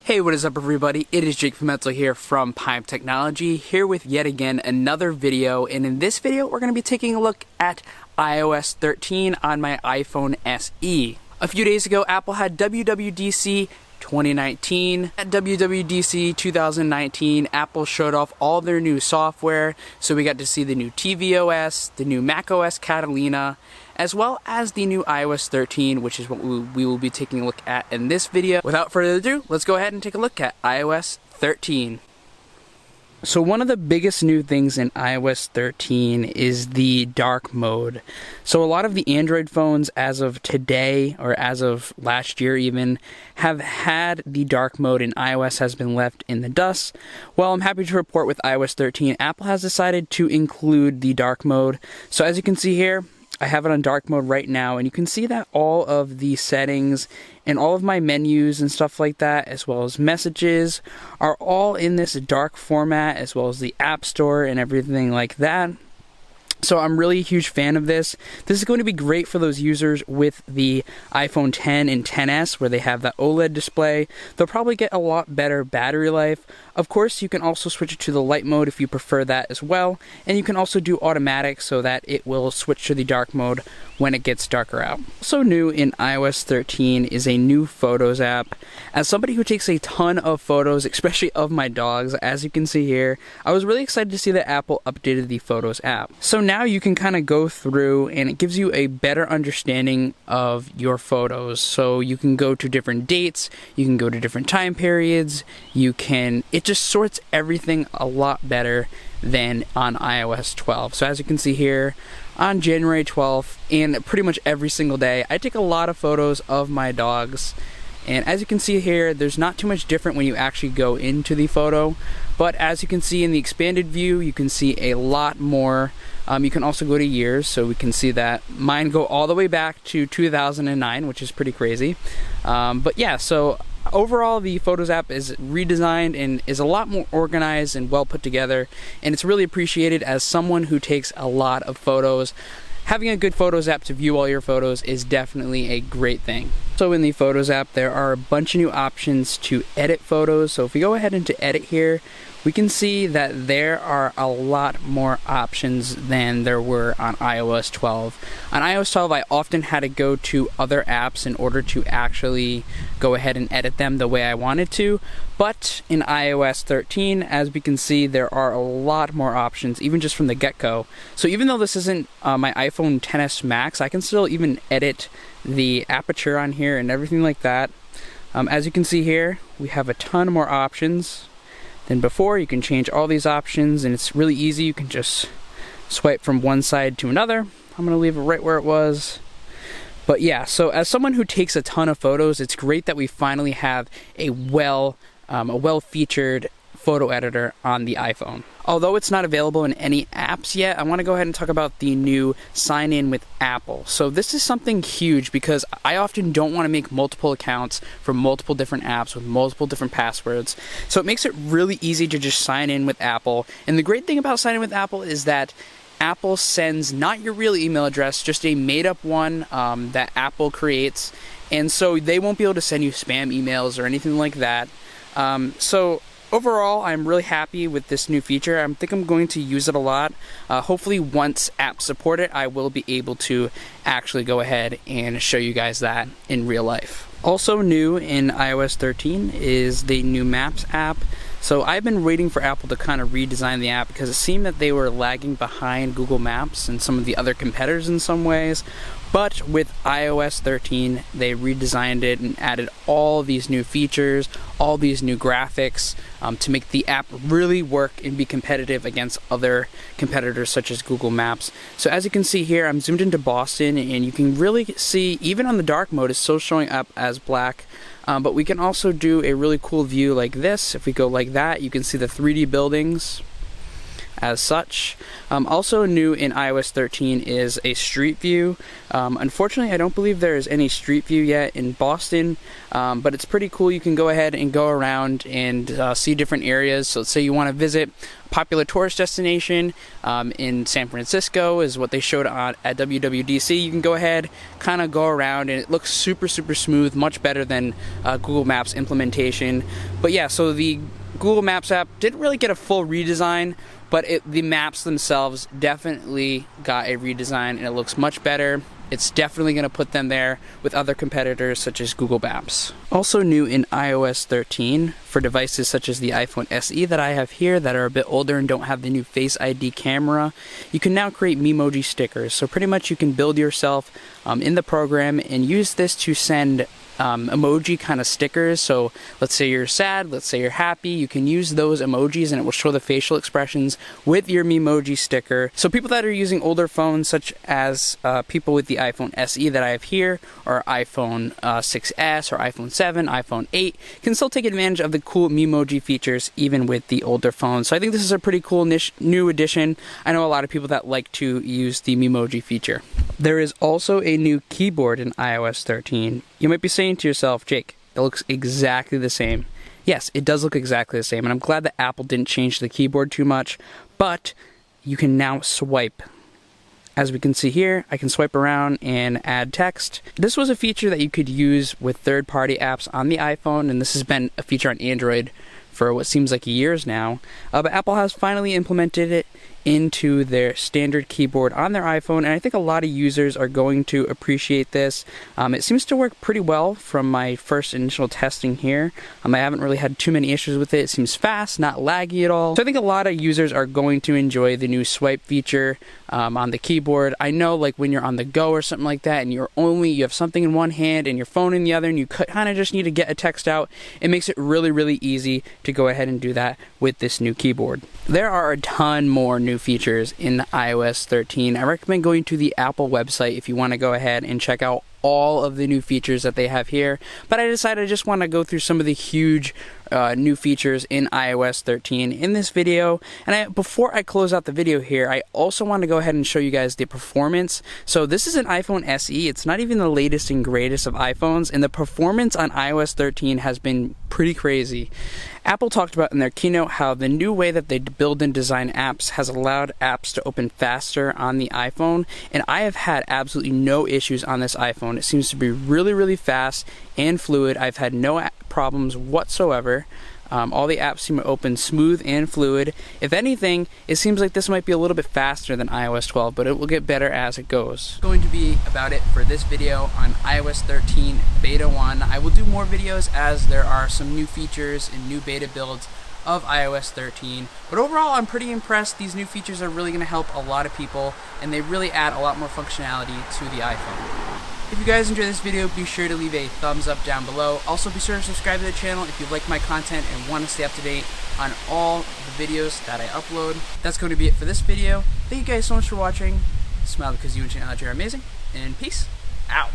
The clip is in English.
Hey, what is up everybody? It is Jake Pimetechnology here from Pimetechnology, here with yet again another video, and in this video we're going to be taking a look at iOS 13 on my iPhone SE. A few days ago Apple had WWDC 2019. At WWDC 2019, Apple showed off all their new software, so we got to see the new tvOS, the new macOS Catalina, as well as the new iOS 13, which is what we will be taking a look at in this video. Without further ado, let's go ahead and take a look at iOS 13. So one of the biggest new things in iOS 13 is the dark mode. So a lot of the Android phones as of today, or as of last year even, have had the dark mode and iOS has been left in the dust. Well, I'm happy to report with iOS 13, Apple has decided to include the dark mode. So as you can see here, I have it on dark mode right now, and you can see that all of the settings and all of my menus and stuff like that, as well as messages, are all in this dark format, as well as the App Store and everything like that. So I'm really a huge fan of this. This is going to be great for those users with the iPhone 10 and 10s where they have that OLED display. They'll probably get a lot better battery life. Of course, you can also switch it to the light mode if you prefer that as well. And you can also do automatic so that it will switch to the dark mode when it gets darker out. Also new in iOS 13 is a new Photos app. As somebody who takes a ton of photos, especially of my dogs, as you can see here, I was really excited to see that Apple updated the Photos app. So now you can kind of go through and it gives you a better understanding of your photos. So you can go to different dates, you can go to different time periods, it just sorts everything a lot better than on iOS 12. So as you can see here, on January 12th, and pretty much every single day, I take a lot of photos of my dogs. And as you can see here, there's not too much different when you actually go into the photo. But as you can see in the expanded view, you can see a lot more. You can also go to years, so we can see that mine go all the way back to 2009, which is pretty crazy. But yeah, so overall the Photos app is redesigned and is a lot more organized and well put together, and it's really appreciated as someone who takes a lot of photos. Having a good Photos app to view all your photos is definitely a great thing. So in the Photos app, there are a bunch of new options to edit photos. So if we go ahead into edit here, we can see that there are a lot more options than there were on iOS 12. On iOS 12, I often had to go to other apps in order to actually go ahead and edit them the way I wanted to. But in iOS 13, as we can see, there are a lot more options, even just from the get-go. So even though this isn't my iPhone XS Max, I can still even edit the aperture on here and everything like that. As you can see here, we have a ton more options than before. You can change all these options, and it's really easy. You can just swipe from one side to another. I'm going to leave it right where it was. But yeah, so as someone who takes a ton of photos, it's great that we finally have a well-featured photo editor on the iPhone. Although it's not available in any apps yet, I want to go ahead and talk about the new sign in with Apple. So this is something huge because I often don't want to make multiple accounts for multiple different apps with multiple different passwords. So it makes it really easy to just sign in with Apple. And the great thing about signing with Apple is that Apple sends not your real email address, just a made-up one that Apple creates. And so they won't be able to send you spam emails or anything like that. So overall, I'm really happy with this new feature. I think I'm going to use it a lot. Hopefully once apps support it, I will be able to actually go ahead and show you guys that in real life. Also new in iOS 13 is the new Maps app. So I've been waiting for Apple to kind of redesign the app because it seemed that they were lagging behind Google Maps and some of the other competitors in some ways. But with iOS 13, they redesigned it and added all these new features, all these new graphics to make the app really work and be competitive against other competitors such as Google Maps. So as you can see here, I'm zoomed into Boston, and you can really see, even on the dark mode, it's still showing up as black. But we can also do a really cool view like this. If we go like that, you can see the 3D buildings. as such. Also new in iOS 13 is a Street View. Unfortunately, I don't believe there is any Street View yet in Boston, but it's pretty cool. You can go ahead and go around and see different areas. So let's say you want to visit a popular tourist destination in San Francisco is what they showed at WWDC. You can go ahead, kind of go around, and it looks super smooth, much better than Google Maps implementation. But yeah, so the Google Maps app didn't really get a full redesign, but the maps themselves definitely got a redesign, and it looks much better. It's definitely going to put them there with other competitors such as Google Maps. Also new in iOS 13 for devices such as the iPhone SE that I have here that are a bit older and don't have the new Face ID camera, you can now create Emoji Stickers. So pretty much you can build yourself in the program and use this to send emoji kind of stickers. So let's say you're sad, let's say you're happy, you can use those emojis and it will show the facial expressions with your Memoji sticker. So people that are using older phones, such as people with the iPhone SE that I have here, or iPhone 6S or iPhone 7, iPhone 8, can still take advantage of the cool Memoji features even with the older phones. So I think this is a pretty cool new addition. I know a lot of people that like to use the Memoji feature. There is also a new keyboard in iOS 13. You might be saying to yourself, Jake, it looks exactly the same. Yes, it does look exactly the same, and I'm glad that Apple didn't change the keyboard too much, but you can now swipe. As we can see here, I can swipe around and add text. This was a feature that you could use with third-party apps on the iPhone, and this has been a feature on Android for what seems like years now, but Apple has finally implemented it into their standard keyboard on their iPhone, and I think a lot of users are going to appreciate this. It seems to work pretty well from my first initial testing here. I haven't really had too many issues with it. It seems fast, not laggy at all. So I think a lot of users are going to enjoy the new swipe feature on the keyboard. I know, like when you're on the go or something like that, and you have something in one hand and your phone in the other, and you kind of just need to get a text out, it makes it really easy to go ahead and do that with this new keyboard. There are a ton more new features in iOS 13. I recommend going to the Apple website if you want to go ahead and check out all of the new features that they have here, but I decided I just want to go through some of the huge new features in iOS 13 in this video. And before I close out the video here, I also want to go ahead and show you guys the performance. So this is an iPhone SE. It's not even the latest and greatest of iPhones, and the performance on iOS 13 has been pretty crazy. Apple talked about in their keynote how the new way that they build and design apps has allowed apps to open faster on the iPhone, and I have had absolutely no issues on this iPhone. It seems to be really fast and fluid. I've had no problems whatsoever. All the apps seem to open smooth and fluid. If anything, it seems like this might be a little bit faster than iOS 12, but it will get better as it goes. That's going to be about it for this video on iOS 13 Beta 1. I will do more videos as there are some new features and new beta builds of iOS 13. But overall, I'm pretty impressed. These new features are really going to help a lot of people, and they really add a lot more functionality to the iPhone. If you guys enjoyed this video, be sure to leave a thumbs up down below. Also, be sure to subscribe to the channel if you like my content and want to stay up to date on all the videos that I upload. That's going to be it for this video. Thank you guys so much for watching. Smile because you and technology are amazing, and peace out.